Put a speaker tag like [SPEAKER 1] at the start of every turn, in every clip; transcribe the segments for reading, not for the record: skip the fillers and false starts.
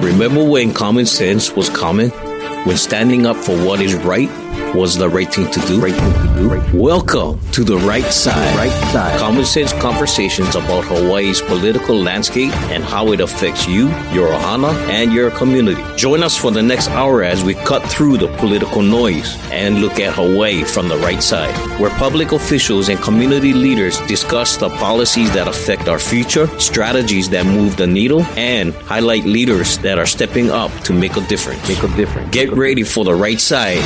[SPEAKER 1] Remember when common sense was common? When standing up for what is right was the right thing to do? Welcome to The Right Side. Common sense conversations about Hawaii's political landscape and how it affects you, your ohana, and your community. Join us for the next hour as we cut through the political noise and look at Hawaii from the right side, where public officials and community leaders discuss the policies that affect our future, strategies that move the needle, and highlight leaders that are stepping up to make a difference. Get ready for The Right Side.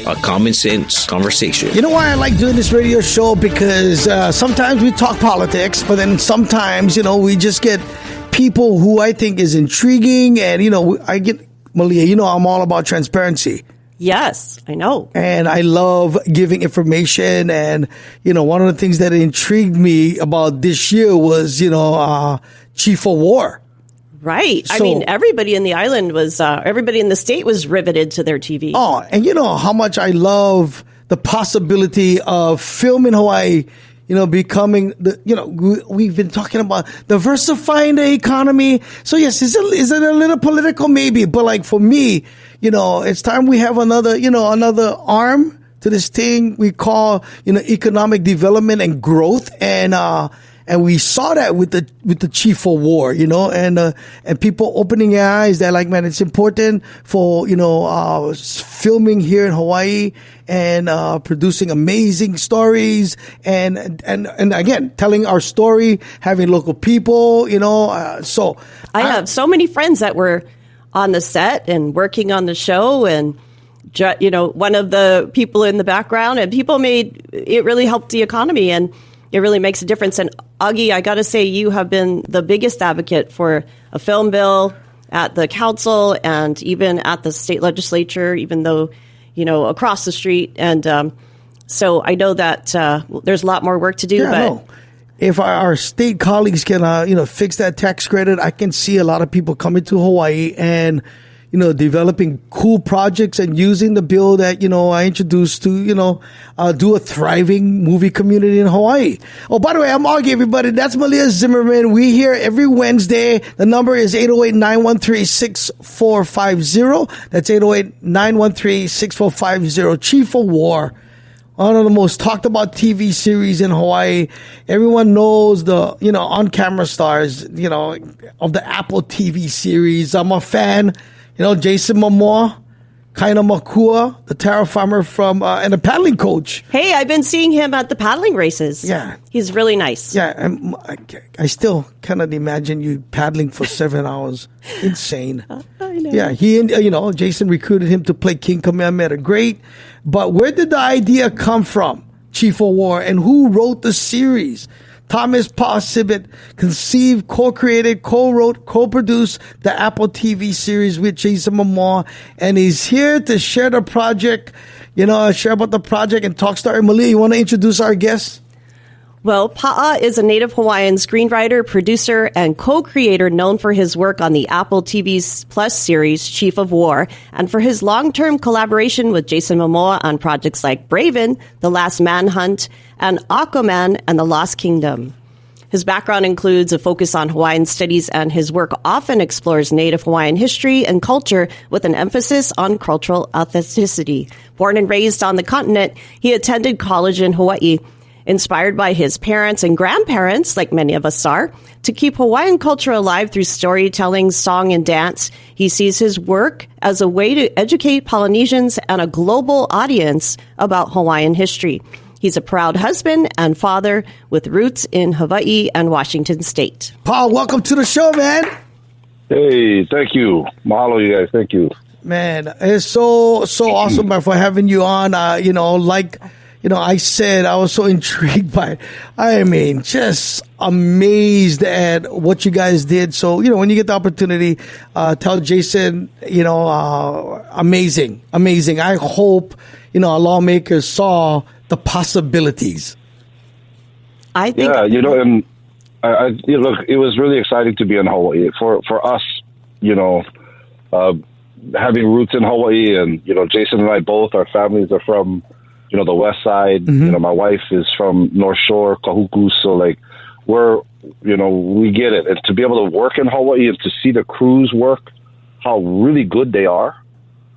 [SPEAKER 1] A common sense conversation.
[SPEAKER 2] You know why I like doing this radio show? Because sometimes we talk politics, but then sometimes, we just get people who I think is intriguing. And, I get, Malia, I'm all about transparency.
[SPEAKER 3] Yes, I know.
[SPEAKER 2] And I love giving information. And, one of the things that intrigued me about this year was, Chief of War.
[SPEAKER 3] Right. I mean, everybody in the island was, everybody in the state was riveted to their TV.
[SPEAKER 2] Oh, and how much I love the possibility of film in Hawaii, becoming we've been talking about diversifying the economy. So yes, is it a little political? Maybe. But like for me, it's time we have another arm to this thing we call, economic development and growth. And we saw that with the Chief of War, and people opening their eyes that like, man, it's important for, filming here in Hawaii and, producing amazing stories and again, telling our story, having local people, so.
[SPEAKER 3] I have so many friends that were on the set and working on the show and, one of the people in the background and it really helped the economy and it really makes a difference. And Augie, I got to say, you have been the biggest advocate for a film bill at the council and even at the state legislature, even though, across the street. And so I know that there's a lot more work to do.
[SPEAKER 2] Yeah, but if our state colleagues can, fix that tax credit, I can see a lot of people coming to Hawaii and, developing cool projects and using the bill that, I introduced to, do a thriving movie community in Hawaii. Oh, by the way, I'm Augie, everybody. That's Malia Zimmerman. We here every Wednesday. The number is 808-913-6450. That's 808-913-6450. Chief of War. One of the most talked about TV series in Hawaii. Everyone knows the, on-camera stars, of the Apple TV series. I'm a fan. Jason Momoa, Kaina Makua, the Taro farmer and a paddling coach.
[SPEAKER 3] Hey, I've been seeing him at the paddling races.
[SPEAKER 2] Yeah.
[SPEAKER 3] He's really nice.
[SPEAKER 2] Yeah, and I still cannot imagine you paddling for 7 hours. Insane.
[SPEAKER 3] I know.
[SPEAKER 2] Yeah, Jason recruited him to play King Kamehameha the Great. But where did the idea come from, Chief of War, and who wrote the series? Thomas Paʻa Sibbett conceived, co-created, co-wrote, co-produced the Apple TV series with Jason Momoa, and he's here to share the project, share about the project and talk story. Malia, you want to introduce our guest?
[SPEAKER 3] Well, Paʻa is a native Hawaiian screenwriter, producer, and co-creator known for his work on the Apple TV Plus series Chief of War, and for his long-term collaboration with Jason Momoa on projects like Braven, The Last Manhunt, and Aquaman and the Lost Kingdom. His background includes a focus on Hawaiian studies, and his work often explores Native Hawaiian history and culture with an emphasis on cultural authenticity. Born and raised on the continent, he attended college in Hawaii. Inspired by his parents and grandparents, like many of us are, to keep Hawaiian culture alive through storytelling, song, and dance, he sees his work as a way to educate Polynesians and a global audience about Hawaiian history. He's a proud husband and father with roots in Hawaii and Washington State.
[SPEAKER 2] Paul, welcome to the show, man.
[SPEAKER 4] Hey, thank you. Mahalo, you guys. Thank you.
[SPEAKER 2] Man, it's so awesome for having you on. I said I was so intrigued by it. Just amazed at what you guys did. So, when you get the opportunity, tell Jason, amazing. I hope, our lawmakers saw the possibilities.
[SPEAKER 3] I think.
[SPEAKER 4] Yeah, and look, it was really exciting to be in Hawaii for us, having roots in Hawaii, and, Jason and I both, our families are from, the west side.
[SPEAKER 2] Mm-hmm.
[SPEAKER 4] My wife is from North Shore, Kahuku. So we get it. And to be able to work in Hawaii and to see the crews work how really good they are.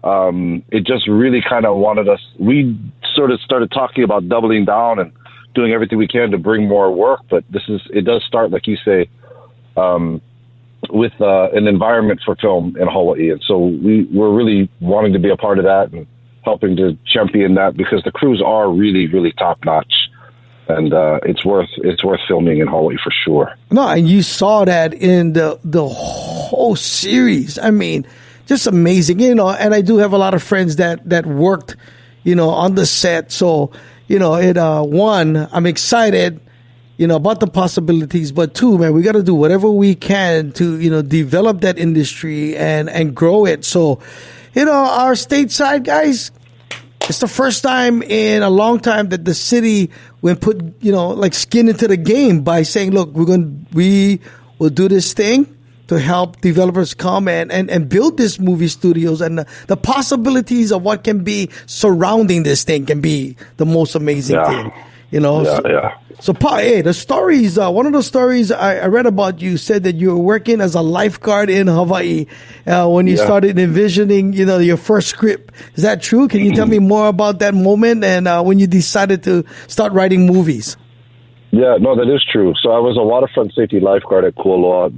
[SPEAKER 4] It just really kind of wanted us. We sort of started talking about doubling down and doing everything we can to bring more work. But it does start, like you say, with an environment for film in Hawaii. And so we're really wanting to be a part of that and helping to champion that, because the crews are really, really top notch. And it's worth filming in Hawaii for sure.
[SPEAKER 2] No, and you saw that in the whole series. I mean, just amazing, And I do have a lot of friends that worked, on the set. So, one, I'm excited, about the possibilities. But two, man, we got to do whatever we can to, develop that industry and grow it. So, our stateside guys, it's the first time in a long time that the city went put, skin into the game by saying, look, we will do this thing to help developers come and build these movie studios, and the possibilities of what can be surrounding this thing can be the most amazing thing, So, the stories, one of the stories I read about, you said that you were working as a lifeguard in Hawaii when you started envisioning, your first script. Is that true? Can you tell me more about that moment and when you decided to start writing movies?
[SPEAKER 4] Yeah, no, that is true. So I was a waterfront safety lifeguard at Kualoa,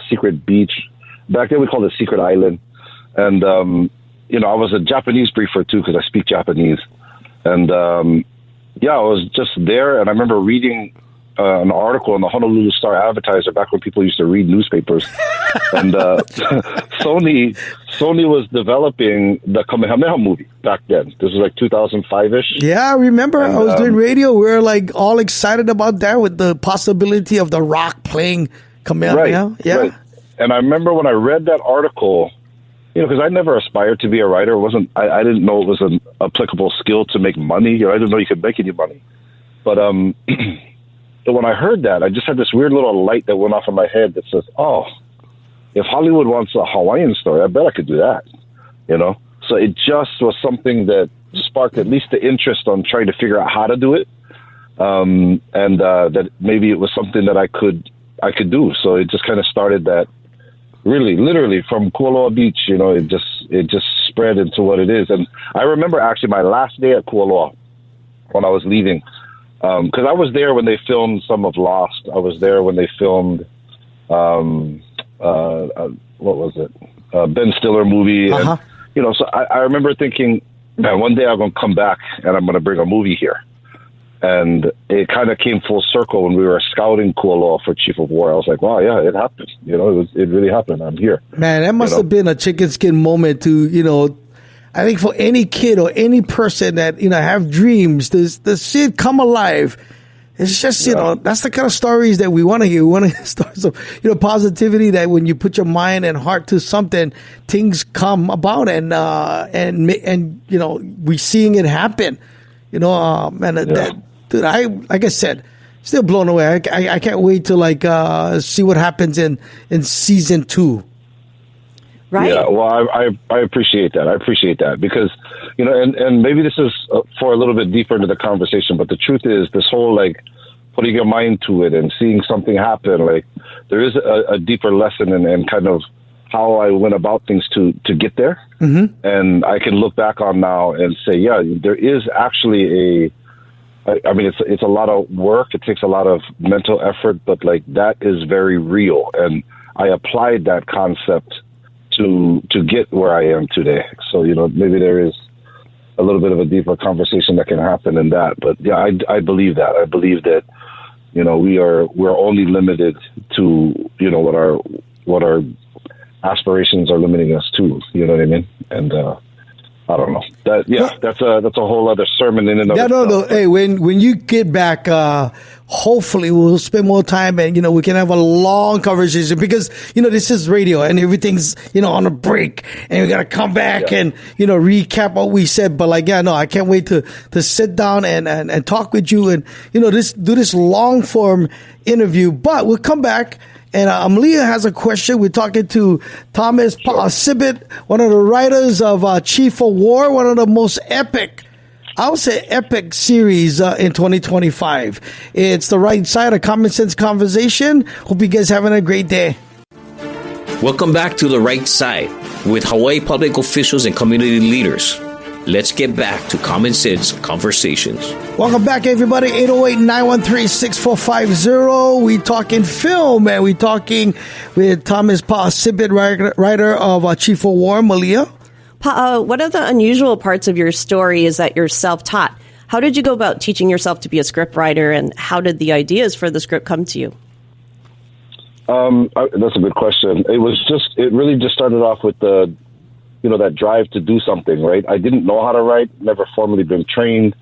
[SPEAKER 4] secret beach. Back then we called it Secret Island. And, I was a Japanese briefer too, because I speak Japanese. And, I was just there. And I remember reading an article in the Honolulu Star Advertiser back when people used to read newspapers. And Sony was developing the Kamehameha movie back then. This was like 2005-ish.
[SPEAKER 2] Yeah, I remember. I was doing radio. We were like all excited about that with the possibility of The Rock playing Kamehameha.
[SPEAKER 4] Right, yeah. Right. And I remember when I read that article, because I never aspired to be a writer. I didn't know it was an applicable skill to make money. I didn't know you could make any money. But when I heard that, I just had this weird little light that went off in my head that says, oh, if Hollywood wants a Hawaiian story, I bet I could do that, So it just was something that sparked at least the interest on trying to figure out how to do it, and that maybe it was something that I could do. So it just kind of started that, really, literally from Kualoa Beach. It just spread into what it is. And I remember actually my last day at Kualoa when I was leaving, because I was there when they filmed some of Lost. I was there when they filmed. What was it? Ben Stiller movie.
[SPEAKER 2] Uh-huh.
[SPEAKER 4] And, so I remember thinking, man, one day I'm going to come back and I'm going to bring a movie here. And it kind of came full circle when we were scouting Kualoa for Chief of War. I was like, wow, yeah, it happened. It really happened. I'm here.
[SPEAKER 2] Man, that must have been a chicken skin moment to, I think for any kid or any person that, have dreams, to see it come alive. It's just, that's the kind of stories that we want to hear. We want to hear stories of, positivity, that when you put your mind and heart to something, things come about and we're seeing it happen. Dude, like I said, still blown away. I can't wait to see what happens in season 2.
[SPEAKER 3] Right.
[SPEAKER 4] Yeah, well, I appreciate that. I appreciate that because, and maybe this is for a little bit deeper into the conversation, but the truth is this whole, putting your mind to it and seeing something happen, there is a deeper lesson and kind of how I went about things to get there. Mm-hmm. And I can look back on now and say, yeah, there is actually it's a lot of work. It takes a lot of mental effort, but that is very real. And I applied that concept to get where I am today. So, maybe there is a little bit of a deeper conversation that can happen in that. But yeah, I believe that. I believe that, we're only limited to, what our aspirations are limiting us to, you know what I mean? And, I don't know. That's a whole other sermon in and of itself.
[SPEAKER 2] No. Hey, when you get back, hopefully we'll spend more time and, we can have a long conversation because, this is radio and everything's, on a break and we got to come back and, recap what we said. But I can't wait to sit down and talk with you and, do this long form interview, but we'll come back. And Malia has a question. We're talking to Thomas Paʻa Sibbett, one of the writers of Chief of War, one of the most epic series in 2025. It's The Right Side, a common sense conversation. Hope you guys having a great day.
[SPEAKER 1] Welcome back to The Right Side. with Hawaii public officials and community leaders. Let's get back to Common Sense Conversations.
[SPEAKER 2] Welcome back, everybody. 808-913-6450. We talking film, and we talking with Thomas Paʻa Sibbett, writer of Chief of War, Malia.
[SPEAKER 3] Paʻa, one of the unusual parts of your story is that you're self-taught. How did you go about teaching yourself to be a script writer, and how did the ideas for the script come to you?
[SPEAKER 4] That's a good question. It really just started off with that drive to do something, right? I didn't know how to write, never formally been trained.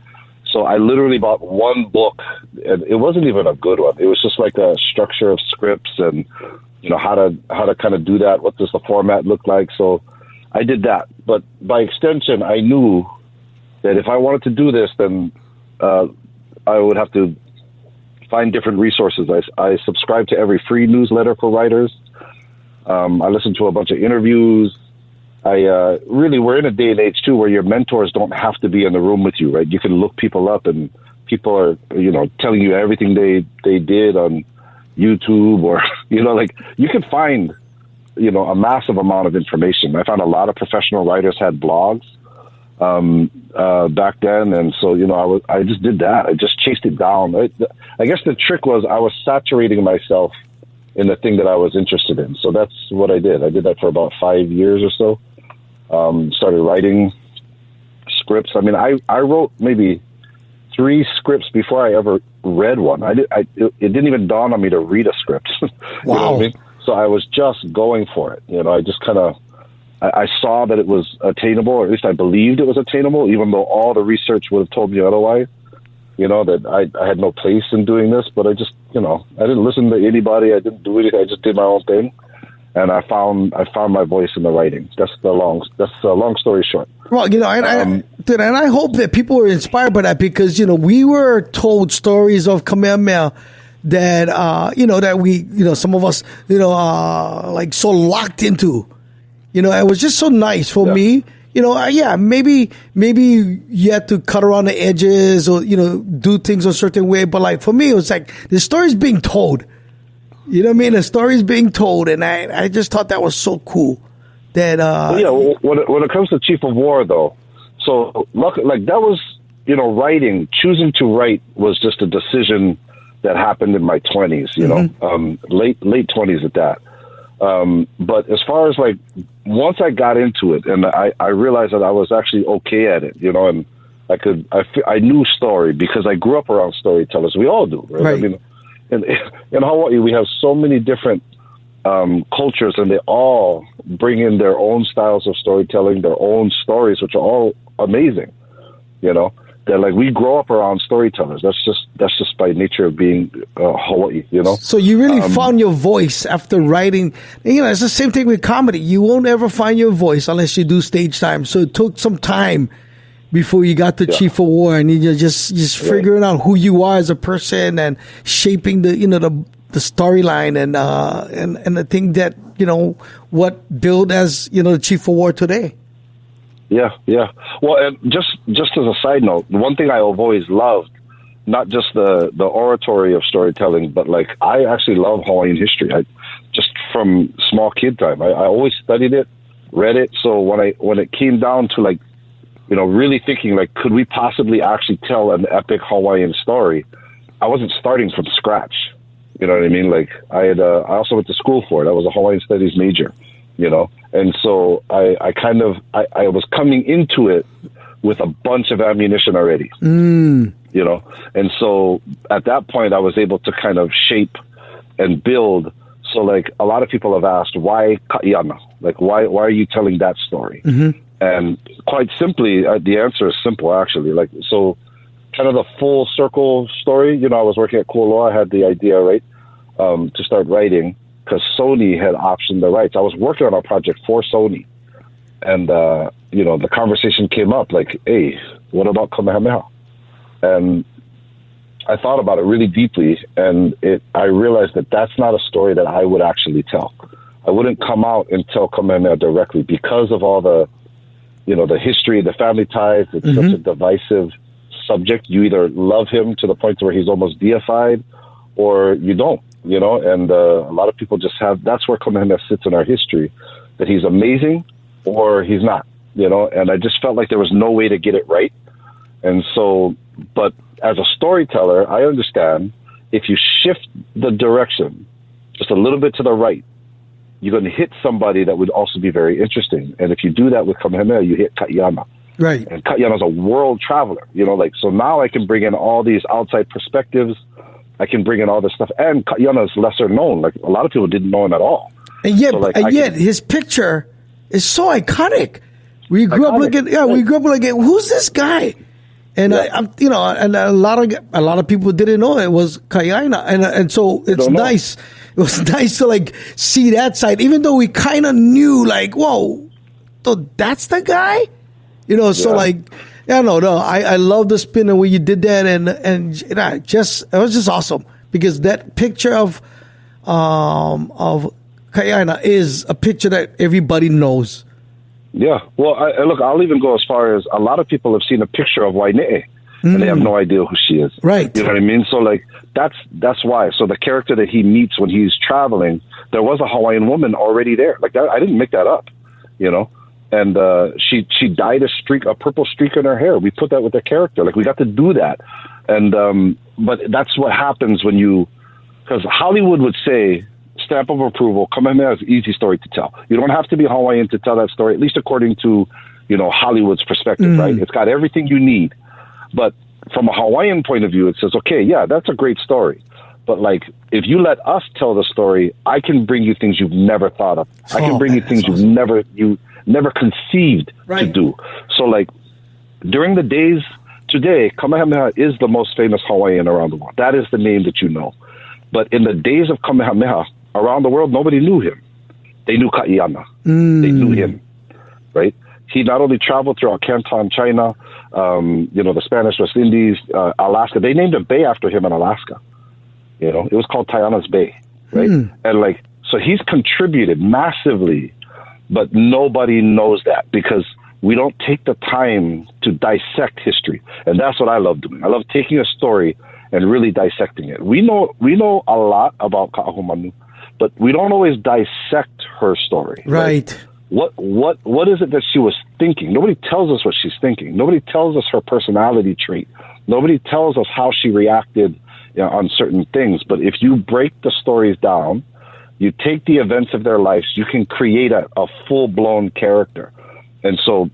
[SPEAKER 4] So I literally bought one book, and it wasn't even a good one. It was just like a structure of scripts and, how to kind of do that. What does the format look like? So I did that. But by extension, I knew that if I wanted to do this, then I would have to find different resources. I subscribe to every free newsletter for writers. I listened to a bunch of interviews. We're in a day and age too where your mentors don't have to be in the room with you, right? You can look people up, and people are, telling you everything they did on YouTube, or, you can find, a massive amount of information. I found a lot of professional writers had blogs back then. And so, I just did that. I just chased it down. I guess the trick was I was saturating myself in the thing that I was interested in. So that's what I did. I did that for about 5 years or so. Started writing scripts. I mean, I wrote maybe 3 scripts before I ever read one. It didn't even dawn on me to read a script.
[SPEAKER 2] Wow.
[SPEAKER 4] You know what I mean? So I was just going for it. I just kind of, I saw that it was attainable, or at least I believed it was attainable, even though all the research would have told me otherwise, that I had no place in doing this. But I just, I didn't listen to anybody. I didn't do anything. I just did my own thing. And I found my voice in the writing. That's a long story short.
[SPEAKER 2] Well, and I hope that people were inspired by that, because, we were told stories of Kamehameha that, that we, some of us, like so locked into, it was just so nice for me. Maybe you had to cut around the edges or, do things a certain way. But like for me, it was like the story's being told. You know what I mean? The story's being told, and I just thought that was so cool. That
[SPEAKER 4] when it comes to Chief of War, though, so like that was writing. Choosing to write was just a decision that happened in my 20s. Late 20s at that. But as far as like once I got into it, and I realized that I was actually okay at it, and I knew story because I grew up around storytellers. We all do, right? I mean, in Hawaii, we have so many different cultures, and they all bring in their own styles of storytelling, their own stories, which are all amazing. That like we grow up around storytellers. That's just by nature of being Hawaii.
[SPEAKER 2] So you really found your voice after writing. It's the same thing with comedy. You won't ever find your voice unless you do stage time. So it took some time before you got to Chief of War, and you're just figuring out who you are as a person and shaping the the storyline and the thing that what built as the Chief of War today.
[SPEAKER 4] Yeah. Well, and just as a side note, one thing I've always loved, not just the oratory of storytelling, but like I actually love Hawaiian history. Just from small kid time, I always studied it, read it. So when it came down to like, really thinking like, could we possibly actually tell an epic Hawaiian story? I wasn't starting from scratch. You know what I mean? Like I also went to school for it. I was a Hawaiian studies major, and so I was coming into it with a bunch of ammunition already, and so at that point I was able to kind of shape and build. So like a lot of people have asked, why Kaina? Like why are you telling that story? Mm-hmm. And quite simply, the answer is simple actually. Like so, kind of the full circle story. I was working at Kualoa. I had the idea to start writing because Sony had optioned the rights. I was working on a project for Sony, and the conversation came up like, hey, what about Kamehameha? And I thought about it really deeply, and I realized that that's not a story that I would actually tell. I wouldn't come out and tell Kamehameha directly because of all the history, the family ties. It's such a divisive subject. You either love him to the point where he's almost deified, or you don't. And a lot of people just have. That's where Kamehameha sits in our history. That he's amazing, or he's not, and I just felt like there was no way to get it right. And so, but as a storyteller, I understand if you shift the direction just a little bit to the right, you're going to hit somebody that would also be very interesting. And if you do that with Kamehameha, you hit Ka'iana.
[SPEAKER 2] Right.
[SPEAKER 4] And Ka'iana's a world traveler, so now I can bring in all these outside perspectives. I can bring in all this stuff. And Ka'iana is lesser known. Like, a lot of people didn't know him at all.
[SPEAKER 2] And yet, his picture is so iconic. We grew up looking, who's this guy? And and a lot of people didn't know it was Kaina, and so it's nice. It was nice to see that side, even though we kind of knew, whoa, so that's the guy, So I love the spin and way you did that, and it was just awesome because that picture of Kaina is a picture that everybody knows.
[SPEAKER 4] Yeah. Well, look, I'll even go as far as a lot of people have seen a picture of Waine'e and they have no idea who she is.
[SPEAKER 2] Right.
[SPEAKER 4] You know what I mean? So that's why. So the character that he meets when he's traveling, there was a Hawaiian woman already there. Like that, I didn't make that up, and she dyed a purple streak in her hair. We put that with the character. We got to do that. And, but that's what happens because Hollywood would say, stamp of approval, Kamehameha is an easy story to tell. You don't have to be Hawaiian to tell that story, at least according to, Hollywood's perspective, right? It's got everything you need. But from a Hawaiian point of view, it says, okay, yeah, that's a great story. But if you let us tell the story, I can bring you things you've never thought of. I can bring you things you never conceived to do. So during the days today, Kamehameha is the most famous Hawaiian around the world. That is the name that you know. But in the days of Kamehameha, around the world, nobody knew him. They knew Ka'iana. They knew him, right? He not only traveled throughout Canton, China, the Spanish West Indies, Alaska. They named a bay after him in Alaska. It was called Taiana's Bay, right? And so he's contributed massively, but nobody knows that because we don't take the time to dissect history. And that's what I love doing. I love taking a story and really dissecting it. We know a lot about Ka'ahumanu, but we don't always dissect her story.
[SPEAKER 2] Right.
[SPEAKER 4] What is it that she was thinking? Nobody tells us what she's thinking. Nobody tells us her personality trait. Nobody tells us how she reacted on certain things. But if you break the stories down, you take the events of their lives, you can create a full-blown character. And so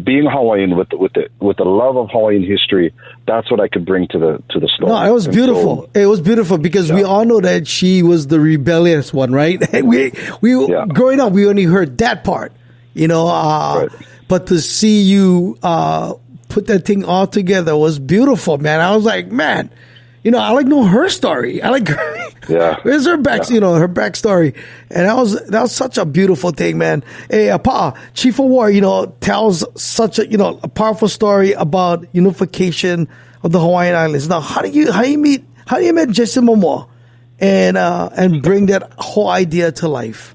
[SPEAKER 4] being Hawaiian with the love of Hawaiian history, that's what I could bring to the story.
[SPEAKER 2] No, it was beautiful. So, it was beautiful because we all know that she was the rebellious one, right? we growing up, we only heard that part, right. But to see you put that thing all together was beautiful, man. I was like, man, I know her story. I like her.
[SPEAKER 4] Yeah.
[SPEAKER 2] Where's her her backstory? And that was such a beautiful thing, man. Hey, Pa'a, Chief of War, tells such a powerful story about unification of the Hawaiian Islands. Now, how do you meet Jason Momoa and bring that whole idea to life?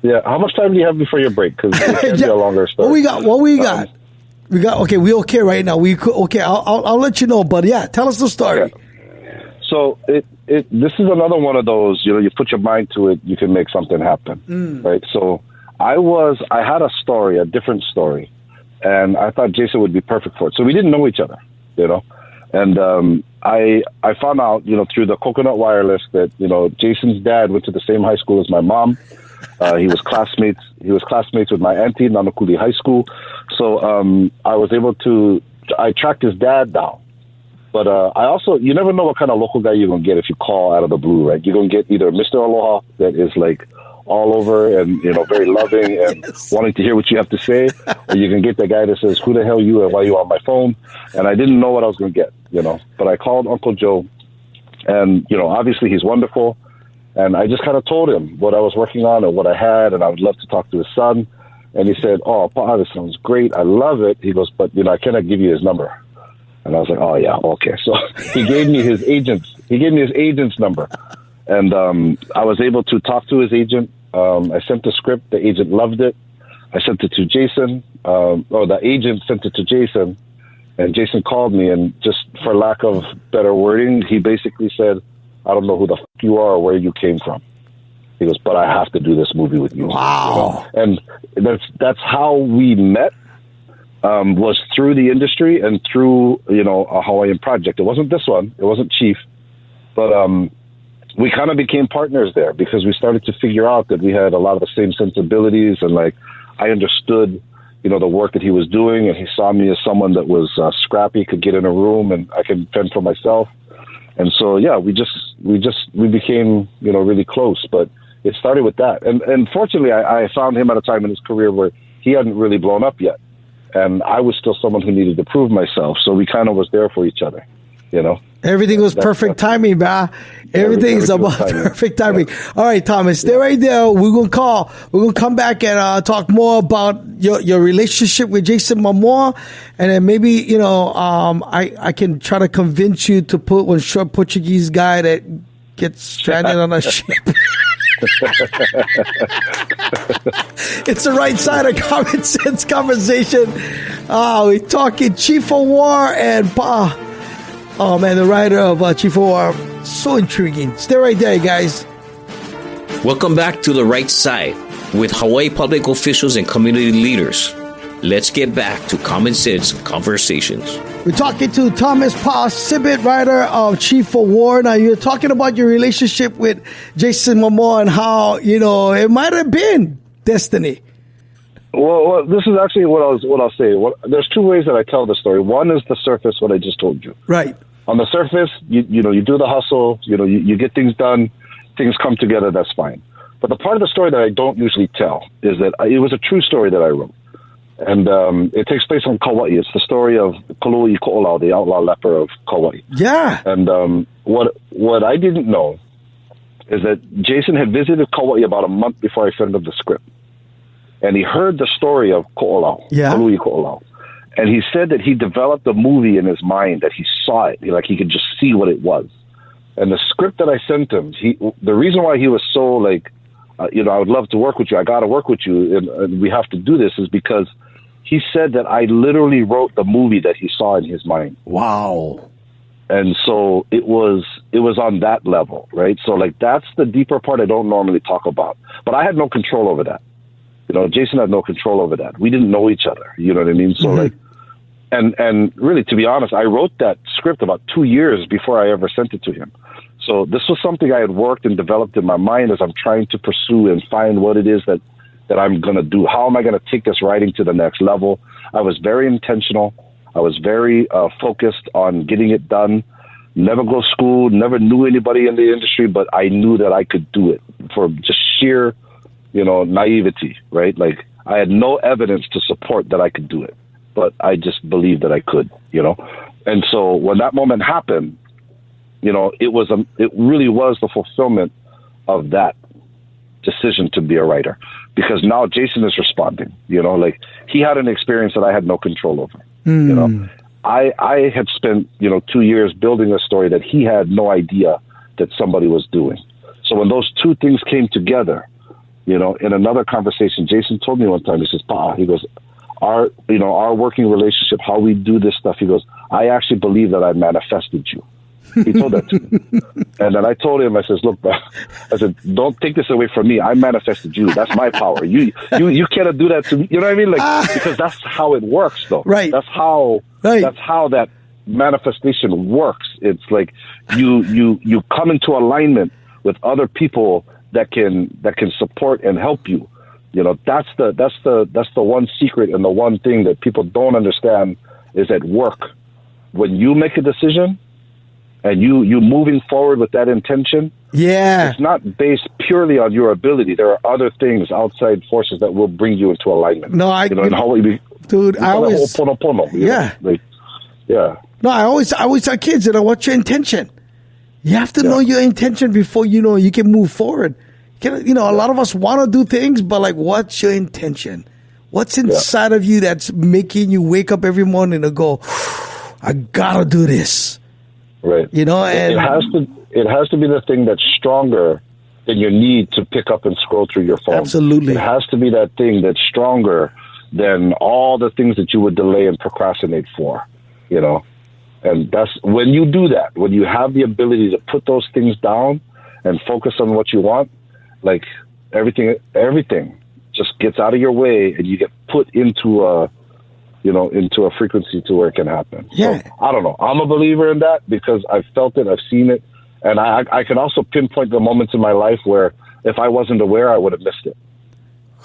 [SPEAKER 4] Yeah. How much time do you have before your break? Because it can be a longer story.
[SPEAKER 2] What we got? We got, okay, we okay right now. I'll let you know, but yeah, tell us the story.
[SPEAKER 4] Okay. So this is another one of those, you put your mind to it, you can make something happen, right? So I had a different story, and I thought Jason would be perfect for it. So we didn't know each other, and I found out, through the Coconut Wireless that, Jason's dad went to the same high school as my mom. He was classmates with my auntie, Nanakuli High School. So I tracked his dad down. But you never know what kind of local guy you're going to get if you call out of the blue, right? You're going to get either Mr. Aloha that is all over and, very loving and wanting to hear what you have to say, or you can get the guy that says, who the hell you and why you on my phone? And I didn't know what I was going to get, But I called Uncle Joe, and, obviously he's wonderful. And I just kind of told him what I was working on and what I had, and I would love to talk to his son. And he said, oh, Pa'a, this sounds great. I love it. He goes, but, I cannot give you his number. And I was like, oh, yeah, okay. So he gave me his agent's number. And I was able to talk to his agent. I sent the script. The agent loved it. I sent it to Jason. The agent sent it to Jason. And Jason called me, and just for lack of better wording, he basically said, I don't know who the f*** you are or where you came from. He goes, but I have to do this movie with you.
[SPEAKER 2] Wow.
[SPEAKER 4] And that's how we met. Was through the industry and through, a Hawaiian project. It wasn't this one. It wasn't Chief. But we kind of became partners there because we started to figure out that we had a lot of the same sensibilities. And, I understood, the work that he was doing. And he saw me as someone that was scrappy, could get in a room, and I could fend for myself. And so, yeah, we became, really close. But it started with that. And fortunately, I found him at a time in his career where he hadn't really blown up yet. And I was still someone who needed to prove myself. So we kind of was there for each other,
[SPEAKER 2] Everything was perfect timing, man. Everything is about perfect timing. Yeah. All right, Thomas, stay right there. We're going to come back and talk more about your relationship with Jason Momoa. And then maybe, I can try to convince you to put one short Portuguese guy that gets stranded on a ship. It's the right side of common sense conversation. We're talking Chief of War and Paʻa. Oh man, the writer of Chief of War, so intriguing. Stay right there, guys.
[SPEAKER 1] Welcome back to The Right Side with Hawaii public officials and community leaders. Let's get back to common sense conversations.
[SPEAKER 2] We're talking to Thomas Paʻa Sibbett, writer of Chief of War. Now, you're talking about your relationship with Jason Momoa and how, it might have been destiny.
[SPEAKER 4] Well, this is actually what I'll say. There's two ways that I tell the story. One is the surface, what I just told you.
[SPEAKER 2] Right.
[SPEAKER 4] On the surface, you do the hustle, you get things done, things come together, that's fine. But the part of the story that I don't usually tell is that it was a true story that I wrote. And it takes place on Kauai. It's the story of Kalui Ko'olau, the outlaw leper of Kauai.
[SPEAKER 2] Yeah.
[SPEAKER 4] And what I didn't know is that Jason had visited Kauai about a month before I sent him the script. And he heard the story of Ko'olau, Kalui Ko'olau. And he said that he developed a movie in his mind, that he saw it, he could just see what it was. And the script that I sent him, the reason why he was so I would love to work with you, I got to work with you, and we have to do this, is because he said that I literally wrote the movie that he saw in his mind.
[SPEAKER 2] Wow.
[SPEAKER 4] And so it was on that level, right? So that's the deeper part I don't normally talk about. But I had no control over that. Jason had no control over that. We didn't know each other. You know what I mean? So and really, to be honest, I wrote that script about 2 years before I ever sent it to him. So this was something I had worked and developed in my mind as I'm trying to pursue and find what it is that I'm going to do. How am I going to take this writing to the next level? I was very intentional. I was very focused on getting it done. Never go to school, never knew anybody in the industry, but I knew that I could do it for just sheer, naivety, right? I had no evidence to support that I could do it, but I just believed that I could, And so when that moment happened, it really was the fulfillment of that decision to be a writer, because now Jason is responding, he had an experience that I had no control over, I had spent, 2 years building a story that he had no idea that somebody was doing. So when those two things came together, in another conversation, Jason told me one time, he says, Paʻa, he goes, our working relationship, how we do this stuff, he goes, I actually believe that I manifested you. He told that to me. And then I told him, I says, look, I said, don't take this away from me. I manifested you. That's my power. You cannot do that to me. You know what I mean? Because that's how it works, though.
[SPEAKER 2] Right.
[SPEAKER 4] That's how that manifestation works. It's like you come into alignment with other people that can support and help you. That's the one secret, and the one thing that people don't understand is at work. When you make a decision and you moving forward with that intention, it's not based purely on your ability. There are other things, outside forces, that will bring you into alignment.
[SPEAKER 2] No, I always No, I always tell kids, what's your intention? You have to know your intention before you can move forward. A lot of us want to do things, but what's your intention? What's inside of you that's making you wake up every morning and go, I gotta do this.
[SPEAKER 4] Right.
[SPEAKER 2] And
[SPEAKER 4] it has to be the thing that's stronger than your need to pick up and scroll through your phone.
[SPEAKER 2] Absolutely.
[SPEAKER 4] It has to be that thing that's stronger than all the things that you would delay and procrastinate for, And that's when you do that, when you have the ability to put those things down and focus on what you want, everything just gets out of your way, and you get put into a frequency to where it can happen.
[SPEAKER 2] Yeah.
[SPEAKER 4] So, I don't know. I'm a believer in that because I've felt it, I've seen it, and I can also pinpoint the moments in my life where if I wasn't aware, I would have missed it.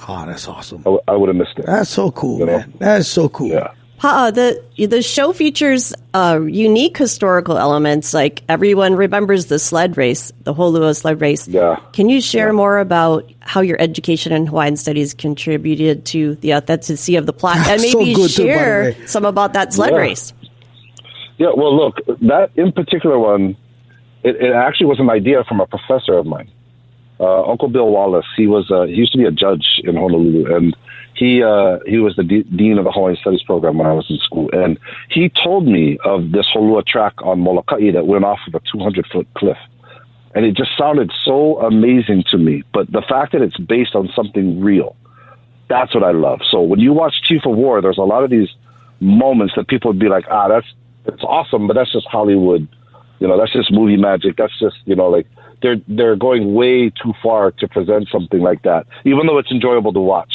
[SPEAKER 2] Oh, that's awesome.
[SPEAKER 4] I would have missed it.
[SPEAKER 2] That's so cool, man. That's so cool.
[SPEAKER 4] Yeah.
[SPEAKER 3] Pa'a, the show features unique historical elements, like everyone remembers the sled race, the Holua sled race.
[SPEAKER 4] Yeah.
[SPEAKER 3] Can you share more about how your education in Hawaiian studies contributed to the authenticity of the plot, and maybe
[SPEAKER 2] So good too, by the
[SPEAKER 3] share
[SPEAKER 2] way.
[SPEAKER 3] some about that sled race?
[SPEAKER 4] Yeah, well, look, that in particular one, it actually was an idea from a professor of mine. Uncle Bill Wallace, he used to be a judge in Honolulu, and he was the dean of the Hawaiian Studies program when I was in school, and he told me of this Holua track on Molokai that went off of a 200-foot cliff, and it just sounded so amazing to me. But the fact that it's based on something real, that's what I love. So when you watch Chief of War, there's a lot of these moments that people would be like, that's awesome, but that's just Hollywood, that's just movie magic. That's just like. They're going way too far to present something like that, even though it's enjoyable to watch.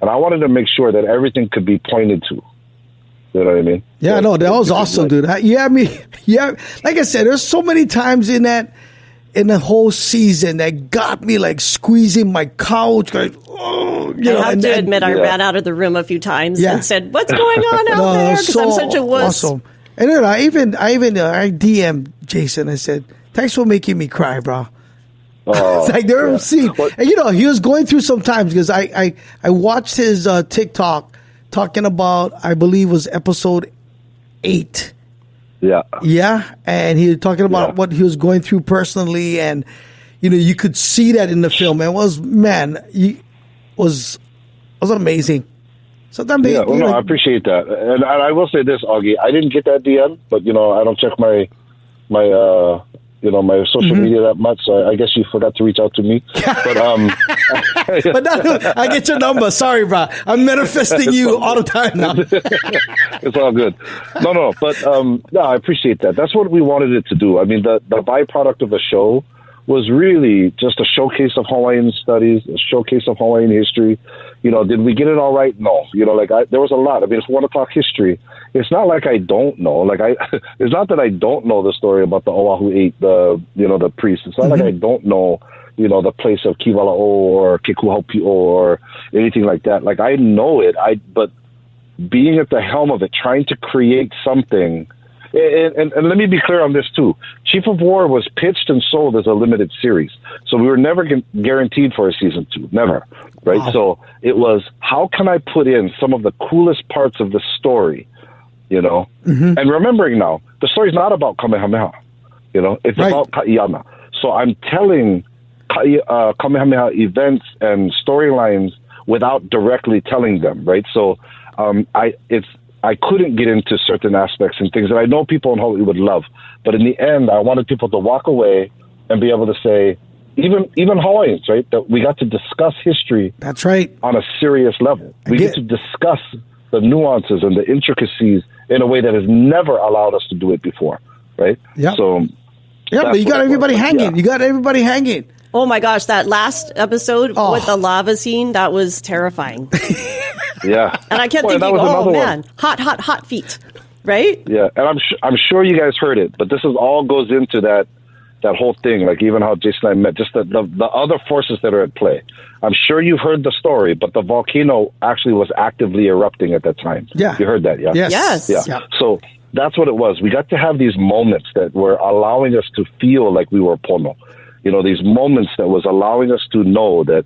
[SPEAKER 4] And I wanted to make sure that everything could be pointed to. You know what I mean?
[SPEAKER 2] Yeah, no, that was awesome, dude. Yeah, like I said, there's so many times in the whole season that got me like squeezing my couch, like, oh,
[SPEAKER 3] I have to admit, I ran out of the room a few times and said, "What's going on out there?" Because I'm such a wuss.
[SPEAKER 2] Awesome. And then I DM'd Jason. I said, "Thanks for making me cry, bro." It's like they're seeing, and he was going through some times because I watched his TikTok talking about, I believe it was episode 8.
[SPEAKER 4] Yeah.
[SPEAKER 2] Yeah. And he was talking about what he was going through personally, and you could see that in the film. And it was amazing. Sometimes
[SPEAKER 4] I appreciate that, and I will say this, Augie, I didn't get that DM, but I don't check my my social media that much, so I guess you forgot to reach out to me. But
[SPEAKER 2] but I get your number. Sorry, bro. I'm manifesting you all the time now.
[SPEAKER 4] It's all good. No, but I appreciate that. That's what we wanted it to do. I mean, the byproduct of the show was really just a showcase of Hawaiian studies, a showcase of Hawaiian history. Did we get it all right? No. There was a lot. I mean, if we want to talk history, it's not like I don't know. It's not that I don't know the story about the Oahu 8, the priest. It's not like I don't know, the place of Kiwala'o or Kekuhaupio or anything like that. Like, I know it. But being at the helm of it, trying to create something. And let me be clear on this too. Chief of War was pitched and sold as a limited series, so we were never guaranteed for a season 2, never, right? Wow. So it was, how can I put in some of the coolest parts of the story, And remembering now, the story's not about Kamehameha, it's about Kaiana. So I'm telling Kamehameha events and storylines without directly telling them, right? So I couldn't get into certain aspects and things that I know people in Hawaii would love. But in the end, I wanted people to walk away and be able to say, even Hawaiians, right, that we got to discuss history.
[SPEAKER 2] That's right.
[SPEAKER 4] On a serious level. We get to discuss the nuances and the intricacies in a way that has never allowed us to do it before, right?
[SPEAKER 2] Yeah.
[SPEAKER 4] So,
[SPEAKER 2] but you got everybody hanging. Yeah. You got everybody hanging.
[SPEAKER 3] Oh my gosh, that last episode with the lava scene, that was terrifying.
[SPEAKER 4] Yeah.
[SPEAKER 3] And I kept thinking, hot feet, right?
[SPEAKER 4] Yeah, and I'm sure you guys heard it, but this all goes into that whole thing, like even how Jason and I met, just the other forces that are at play. I'm sure you've heard the story, but the volcano actually was actively erupting at that time.
[SPEAKER 2] Yeah.
[SPEAKER 4] You heard that, yeah?
[SPEAKER 3] Yes.
[SPEAKER 4] Yeah. So that's what it was. We got to have these moments that were allowing us to feel like we were pono. These moments that was allowing us to know that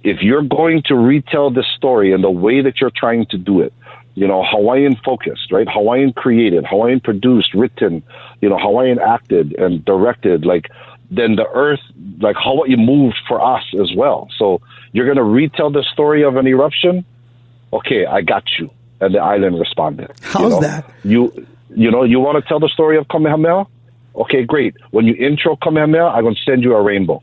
[SPEAKER 4] if you're going to retell this story in the way that you're trying to do it, Hawaiian focused, right? Hawaiian created, Hawaiian produced, written, Hawaiian acted and directed, then the earth, Hawaii moved for us as well. So you're going to retell the story of an eruption? Okay, I got you. And the island responded.
[SPEAKER 2] How's that?
[SPEAKER 4] You want to tell the story of Kamehameha? Okay, great. When you intro Kamehameha, I'm going to send you a rainbow.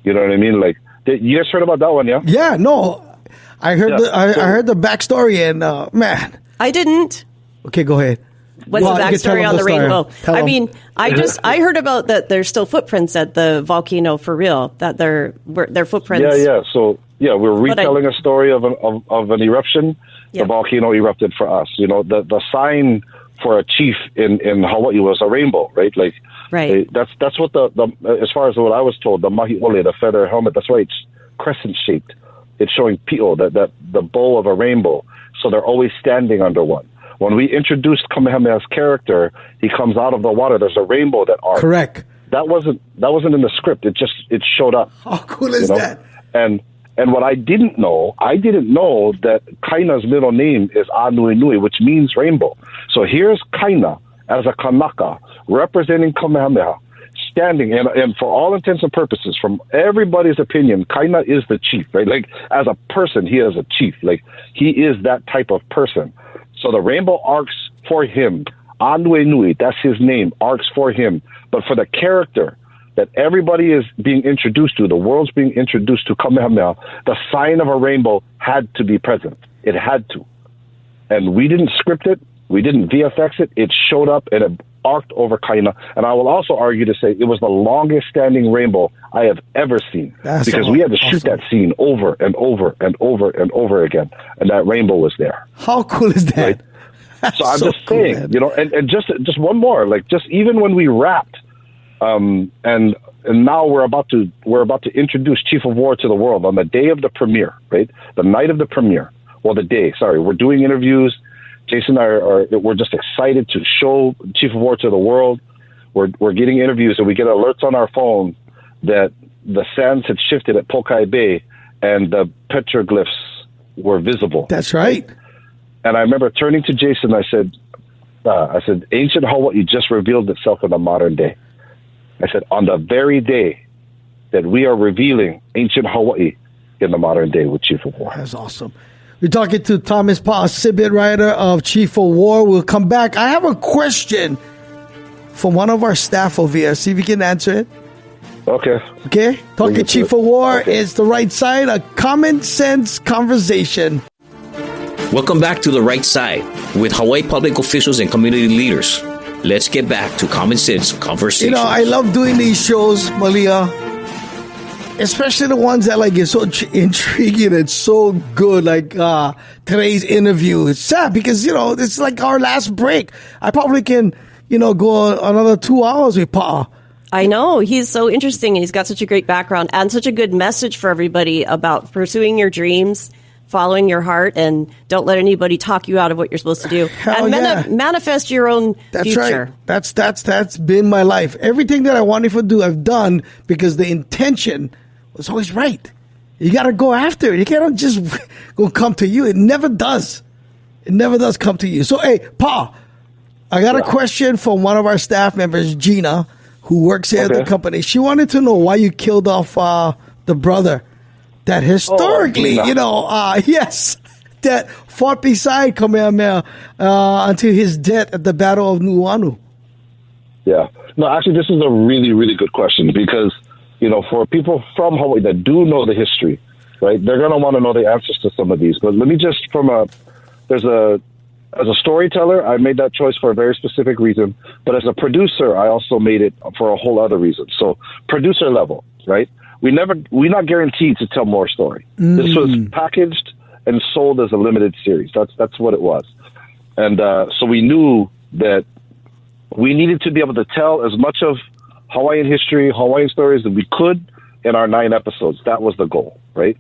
[SPEAKER 4] You know what I mean? You guys heard about that one, yeah?
[SPEAKER 2] Yeah, no. I heard I heard the backstory, and man.
[SPEAKER 3] I didn't.
[SPEAKER 2] Okay, go ahead.
[SPEAKER 3] What's the backstory on the rainbow? I heard about that there's still footprints at the volcano for real, that their footprints.
[SPEAKER 4] Yeah. So Yeah, we're retelling a story of an eruption.
[SPEAKER 3] Yeah.
[SPEAKER 4] The volcano erupted for us. You know, the sign for a chief in Hawaii was a rainbow, right? Like,
[SPEAKER 3] Right.
[SPEAKER 4] That's what the as far as what I was told, the mahi ole, the feather helmet. That's why it's crescent shaped. It's showing pio, that the bow of a rainbow. So they're always standing under one. When we introduced Kamehameha's character, he comes out of the water. There's a rainbow that arcs.
[SPEAKER 2] Correct.
[SPEAKER 4] That wasn't in the script. It showed up.
[SPEAKER 2] How cool is that?
[SPEAKER 4] And what I didn't know that Kaina's middle name is Anuenui, which means rainbow. So here's Kaina as a Kanaka representing Kamehameha, standing, and for all intents and purposes, from everybody's opinion, Kaina is the chief, right? Like, as a person, he is a chief. Like, he is that type of person. So the rainbow arcs for him. Anuenui, that's his name, arcs for him. But for the character that everybody is being introduced to, the world's being introduced to Kamehameha, the sign of a rainbow had to be present. It had to. And we didn't script it. We didn't VFX it. It showed up and it arced over Kaina. And I will also argue to say it was the longest standing rainbow I have ever seen. Because we had to shoot that scene over and over and over and over again. And that rainbow was there.
[SPEAKER 2] How cool is that?
[SPEAKER 4] Right? So I'm just saying, man. You know, and just one more, like, just even when we wrapped, and now we're about to introduce Chief of War to the world on the day of the premiere, right? The night of the premiere. Well, we're doing interviews. Jason and I we're just excited to show Chief of War to the world. We're getting interviews, and we get alerts on our phone that the sands had shifted at Pokai Bay and the petroglyphs were visible.
[SPEAKER 2] That's right.
[SPEAKER 4] And I remember turning to Jason, I said, ancient Hawaii just revealed itself in the modern day. I said, on the very day that we are revealing ancient Hawaii in the modern day with Chief of War.
[SPEAKER 2] That's awesome. We're talking to Thomas Paʻa Sibbett, writer of Chief of War. We'll come back. I have a question from one of our staff over here. See if you can answer it. Okay. Talking Chief of War is the right side, a common sense conversation.
[SPEAKER 1] Welcome back to The Right Side with Hawaii public officials and community leaders. Let's get back to Common Sense Conversations.
[SPEAKER 2] You know, I love doing these shows, Malia, especially the ones that like is so intriguing and so good, like today's interview. It's sad because, you know, it's like our last break. I probably can, you know, go another 2 hours with Pa'a.
[SPEAKER 3] I know. He's so interesting. He's got such a great background and such a good message for everybody about pursuing your dreams, following your heart, and don't let anybody talk you out of what you're supposed to do. Manifest your own future.
[SPEAKER 2] Right. That's been my life. Everything that I wanted to do, I've done because the intention was always right. You got to go after it. You can't just go come to you. It never does. It never does come to you. So, hey, Pa, I got a question from one of our staff members, Gina, who works here at the company. She wanted to know why you killed off the brother that historically, that fought beside Kamehameha until his death at the Battle of Nuuanu.
[SPEAKER 4] Yeah. No, actually, this is a really, really good question because, you know, for people from Hawaii that do know the history, right, they're going to want to know the answers to some of these. But let me just, as a storyteller, I made that choice for a very specific reason. But as a producer, I also made it for a whole other reason. So producer level, right? We're not guaranteed to tell more story. This was packaged and sold as a limited series. That's what it was. And so we knew that we needed to be able to tell as much of Hawaiian history, Hawaiian stories that we could in our 9 episodes. That was the goal, right?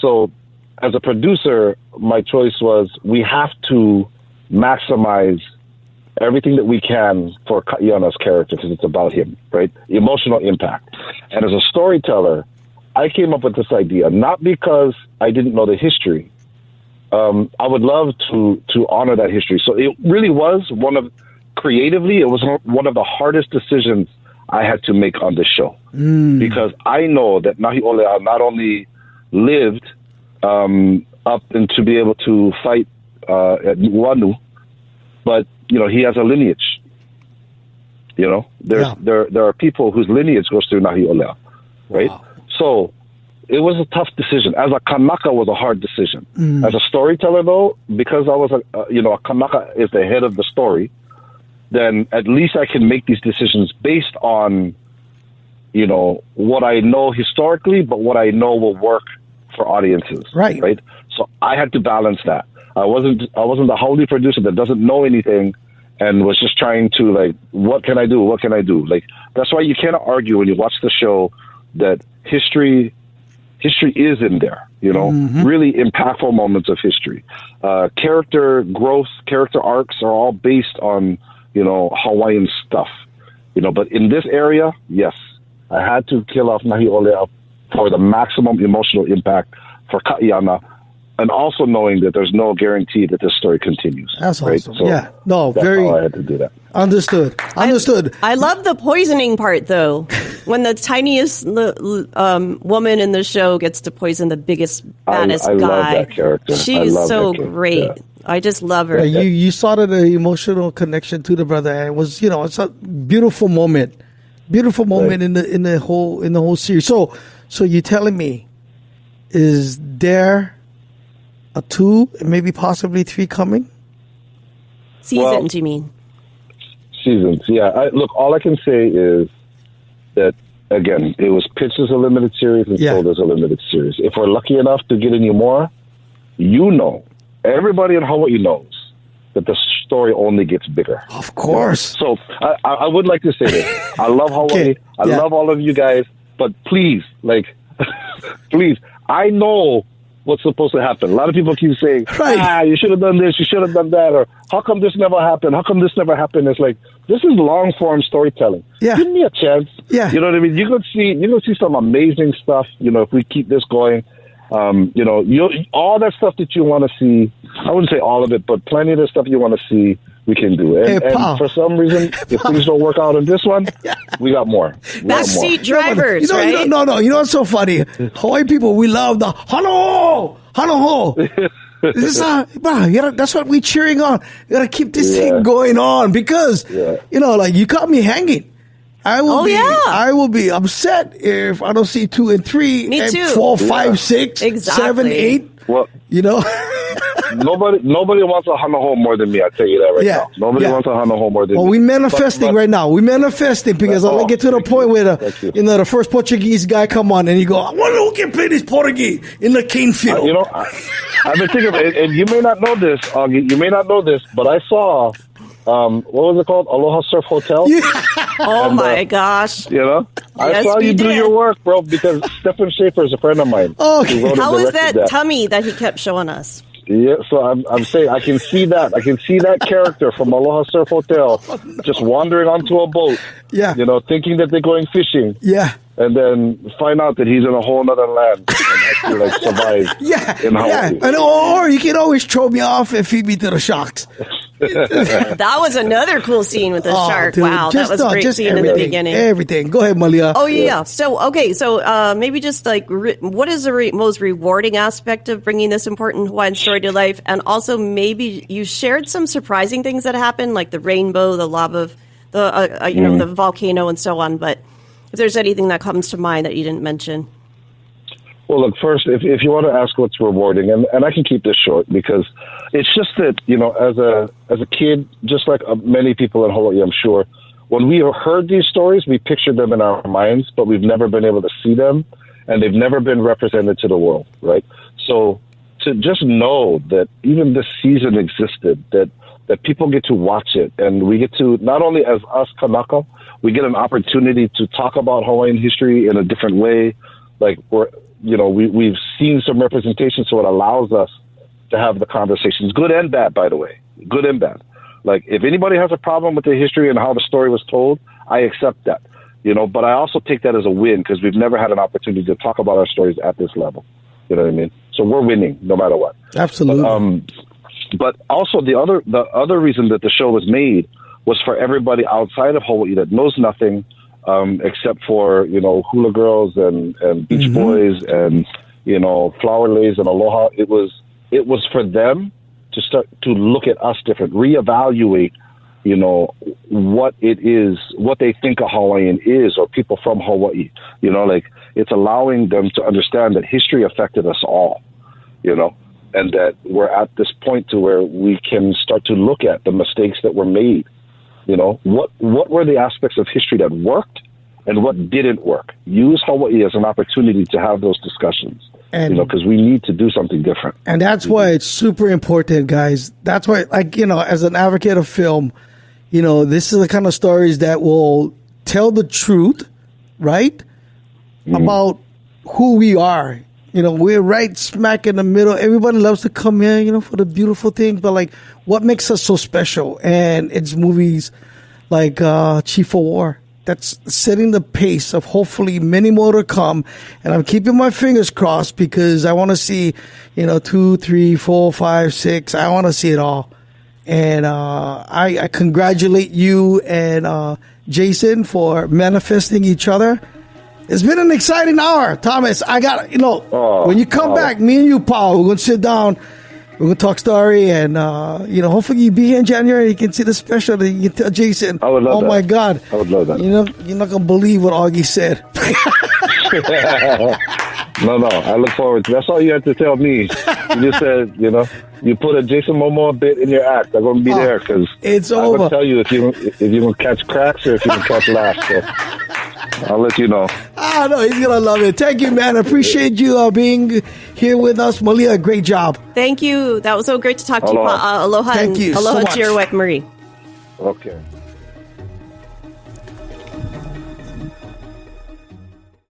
[SPEAKER 4] So as a producer, my choice was we have to maximize everything that we can for Ka'iana's character because it's about him, right? Emotional impact. And as a storyteller, I came up with this idea, not because I didn't know the history. I would love to honor that history. So it really was creatively, it was one of the hardest decisions I had to make on this show. Because I know that Nahi'olea not only lived up and to be able to fight at Nuuanu, but, you know, he has a lineage. You know, there are people whose lineage goes through Nahi'olea, right? Wow. So it was a tough decision. As a Kanaka was a hard decision. As a storyteller, though, because I was a Kanaka is the head of the story, then at least I can make these decisions based on, you know, what I know historically, but what I know will work for audiences.
[SPEAKER 2] Right.
[SPEAKER 4] So I had to balance that. I wasn't the Hawaii producer that doesn't know anything and was just trying to, like, what can I do? What can I do? Like, that's why you can't argue when you watch the show that history is in there, really impactful moments of history. Character growth, character arcs are all based on, Hawaiian stuff, but in this area, yes, I had to kill off Nahi'olea for the maximum emotional impact for Ka'iana, and also knowing that there's no guarantee that this story continues.
[SPEAKER 2] That's
[SPEAKER 4] right?
[SPEAKER 2] awesome.
[SPEAKER 4] So
[SPEAKER 2] yeah. No,
[SPEAKER 4] that's
[SPEAKER 2] very.
[SPEAKER 4] how I had to do that.
[SPEAKER 2] Understood.
[SPEAKER 3] I love the poisoning part, though. When the tiniest woman in the show gets to poison the biggest, baddest
[SPEAKER 4] I
[SPEAKER 3] guy.
[SPEAKER 4] love that character.
[SPEAKER 3] She's so great.
[SPEAKER 4] Yeah.
[SPEAKER 3] I just love her.
[SPEAKER 2] Yeah, you saw that emotional connection to the brother. And it was, it's a beautiful moment. Beautiful moment in the whole series. So you're telling me, is there a 2, maybe possibly 3 coming?
[SPEAKER 3] Seasons, you mean?
[SPEAKER 4] Seasons, yeah. Look, all I can say is that, again, it was pitched as a limited series and sold as a limited series. If we're lucky enough to get any more, everybody in Hawaii knows that the story only gets bigger.
[SPEAKER 2] Of course.
[SPEAKER 4] So I would like to say this. I love Hawaii.
[SPEAKER 2] Okay.
[SPEAKER 4] I love all of you guys. But please, please, I know what's supposed to happen. A lot of people keep saying, you should have done this, you should have done that, or how come this never happened? How come this never happened? It's like, this is long form storytelling.
[SPEAKER 2] Yeah.
[SPEAKER 4] Give me a chance.
[SPEAKER 2] Yeah.
[SPEAKER 4] You know what I mean? You're gonna see some amazing stuff, if we keep this going. All that stuff that you want to see, I wouldn't say all of it, but plenty of the stuff you want to see, we can do. And for some reason, if things don't work out in this one, we got more.
[SPEAKER 3] Backseat drivers, right?
[SPEAKER 2] No. You know what's so funny? Hawaii people, we love the hano ho. That's what we're cheering on. You gotta keep this thing going on because, you caught me hanging. I will be upset if I don't see 2 and 3
[SPEAKER 3] Me
[SPEAKER 2] and
[SPEAKER 3] too.
[SPEAKER 2] 4, 5, 6, 7, 8.
[SPEAKER 4] Well, nobody wants a hana home more than me. I tell you that now. Nobody wants a hana home more than me.
[SPEAKER 2] Well, we're manifesting right now. We're manifesting because I get to the point where the first Portuguese guy come on and you go, I wonder who can play this Portuguese in the cane field.
[SPEAKER 4] I've been thinking of it, and you may not know this, Augie. You may not know this, but I saw. What was it called? Aloha Surf Hotel.
[SPEAKER 2] Yeah.
[SPEAKER 3] Oh my gosh!
[SPEAKER 4] I saw you do your work, bro. Because Stephen Schaefer is a friend of mine.
[SPEAKER 2] Okay.
[SPEAKER 3] How was that tummy that he kept showing us?
[SPEAKER 4] Yeah, so I'm saying I can see that. I can see that character from Aloha Surf Hotel just wandering onto a boat.
[SPEAKER 2] Yeah.
[SPEAKER 4] Thinking that they're going fishing.
[SPEAKER 2] Yeah.
[SPEAKER 4] And then find out that he's in a whole other land and has to survive. In Hawaii.
[SPEAKER 2] And, or you can always throw me off and feed me to the sharks.
[SPEAKER 3] That was another cool scene with the shark.
[SPEAKER 2] Dude,
[SPEAKER 3] wow, that was a great scene in the beginning.
[SPEAKER 2] Everything. Go ahead, Malia.
[SPEAKER 3] Oh, yeah. So maybe just what is the most rewarding aspect of bringing this important Hawaiian story to life? And also maybe you shared some surprising things that happened, like the rainbow, the lava, the volcano and so on. But if there's anything that comes to mind that you didn't mention.
[SPEAKER 4] Well, look, first, if you want to ask what's rewarding, and I can keep this short because it's just that, as a kid, just like many people in Hawaii, I'm sure, when we heard these stories, we pictured them in our minds, but we've never been able to see them, and they've never been represented to the world, right? So to just know that even this season existed, that people get to watch it, and we get to, not only as us Kanaka, we get an opportunity to talk about Hawaiian history in a different way, like we've seen some representation, so it allows us to have the conversations, good and bad, by the way, good and bad. Like, if anybody has a problem with the history and how the story was told, I accept that, but I also take that as a win because we've never had an opportunity to talk about our stories at this level. You know what I mean? So we're winning no matter what.
[SPEAKER 2] Absolutely.
[SPEAKER 4] But also the other reason that the show was made was for everybody outside of Hawaii that knows nothing, except for, hula girls and beach boys and, flower lays and aloha. It was for them to start to look at us different, reevaluate, what it is, what they think a Hawaiian is, or people from Hawaii. It's allowing them to understand that history affected us all, and that we're at this point to where we can start to look at the mistakes that were made. What were the aspects of history that worked and what didn't work? Use Hawaii as an opportunity to have those discussions.
[SPEAKER 2] And,
[SPEAKER 4] because we need to do something different.
[SPEAKER 2] And that's why it's super important, guys. That's why, as an advocate of film, this is the kind of stories that will tell the truth, right? About who we are. We're right smack in the middle. Everybody loves to come here, for the beautiful things, but what makes us so special? And it's movies like Chief of War. That's setting the pace of hopefully many more to come. And I'm keeping my fingers crossed because I want to see, 2, 3, 4, 5, 6. I want to see it all. And I congratulate you and Jason for manifesting each other. It's been an exciting hour, Thomas. I got, when you come back, me and you, Paul, we're going to sit down. We're going to talk story, and, hopefully you'll be here in January. You can see the special, and you can tell Jason.
[SPEAKER 4] I would love that.
[SPEAKER 2] Oh, my God.
[SPEAKER 4] I would love that.
[SPEAKER 2] You're not going to believe what Augie said.
[SPEAKER 4] No. I look forward to it. That's all you had to tell me. You just said, you put a Jason Momoa bit in your act. I'm going to be there because
[SPEAKER 2] it's
[SPEAKER 4] I'm
[SPEAKER 2] over.
[SPEAKER 4] going to tell you if you can catch cracks or if you can catch laughs. So I'll let you know.
[SPEAKER 2] No, he's going to love it. Thank you, man. I appreciate you being here with us. Malia, great job.
[SPEAKER 3] Thank you. That was so great to talk to you. Aloha.
[SPEAKER 2] Thank you
[SPEAKER 3] Aloha
[SPEAKER 2] so much.
[SPEAKER 3] to your wife, Marie.
[SPEAKER 4] Okay.